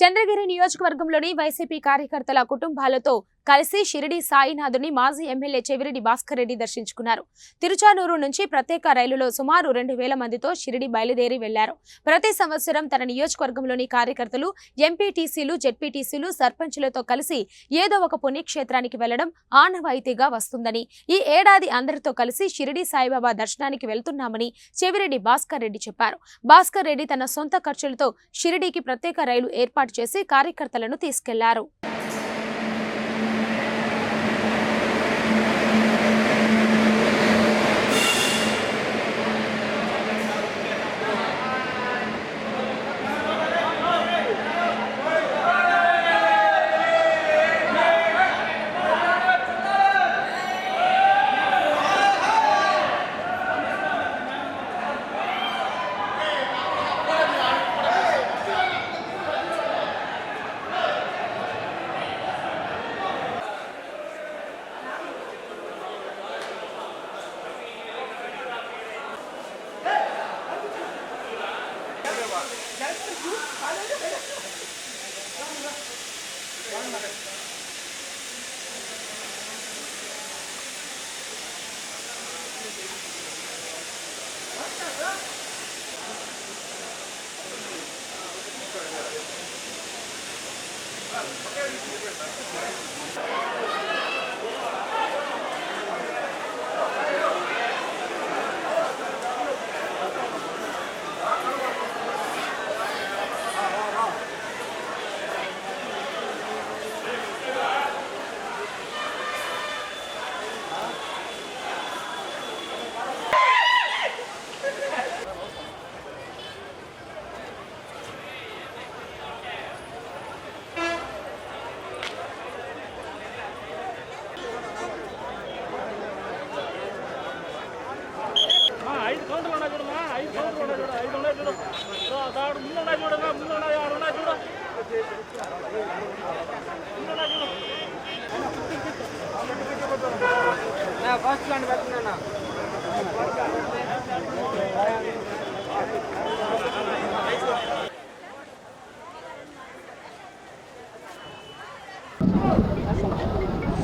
చంద్రగిరి నియోజకవర్గంలోని వైసీపీ కార్యకర్తల కుటుంబాలతో కలిసి షిరిడి సాయినాథుని మాజీ ఎమ్మెల్యే చెవిరెడ్డి భాస్కర్ రెడ్డి దర్శించుకున్నారు. తిరుచానూరు నుంచి ప్రత్యేక రైలులో సుమారు 2000 మందితో షిరిడి బయలుదేరి వెళ్లారు. ప్రతి సంవత్సరం తన నియోజకవర్గంలోని కార్యకర్తలు, ఎంపీటీసీలు, జెడ్పీటీసీలు, సర్పంచులతో కలిసి ఏదో ఒక పుణ్యక్షేత్రానికి వెళ్లడం ఆనవాయితీగా వస్తుందని, ఈ ఏడాది అందరితో కలిసి షిరిడి సాయిబాబా దర్శనానికి వెళ్తున్నామని చెవిరెడ్డి భాస్కర్ రెడ్డి చెప్పారు. భాస్కర్ రెడ్డి తన సొంత ఖర్చులతో షిరిడికి ప్రత్యేక రైలు ఏర్పాటు చేసి కార్యకర్తలను తీసుకెళ్లారు.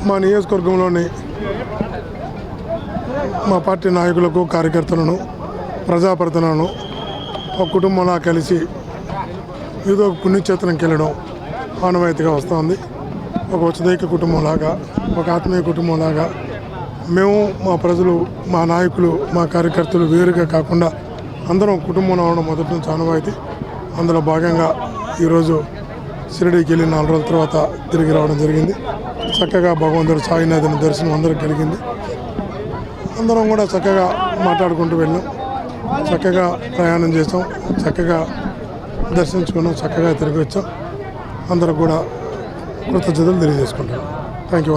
మా నియోజకవర్గంలోని మా పార్టీ నాయకులకు, కార్యకర్తలను, ప్రజాప్రతినిధులను ఒక కుటుంబంలా కలిసి ఏదో ఒక పుణ్యక్షేత్రంకి వెళ్ళడం ఆనవాయితీగా వస్తుంది. ఒక ఉచితైక కుటుంబంలాగా, ఒక ఆత్మీయ కుటుంబంలాగా మేము, మా ప్రజలు, మా నాయకులు, మా కార్యకర్తలు వేరుగా కాకుండా అందరం కుటుంబం అవడం మొదటి నుంచి ఆనవాయితీ. అందులో భాగంగా ఈరోజు షిరిడీకి వెళ్ళి 4 రోజుల తర్వాత తిరిగి రావడం జరిగింది. చక్కగా భగవంతుడు సాయినాథుని దర్శనం అందరికి కలిగింది. అందరం కూడా చక్కగా మాట్లాడుకుంటూ వెళ్ళాం, చక్కగా ప్రయాణం చేసాం, చక్కగా దర్శించుకున్నాం, చక్కగా తిరిగి వచ్చాం. అందరికి కూడా కృతజ్ఞతలు తెలియజేసుకుంటాం. Thank you.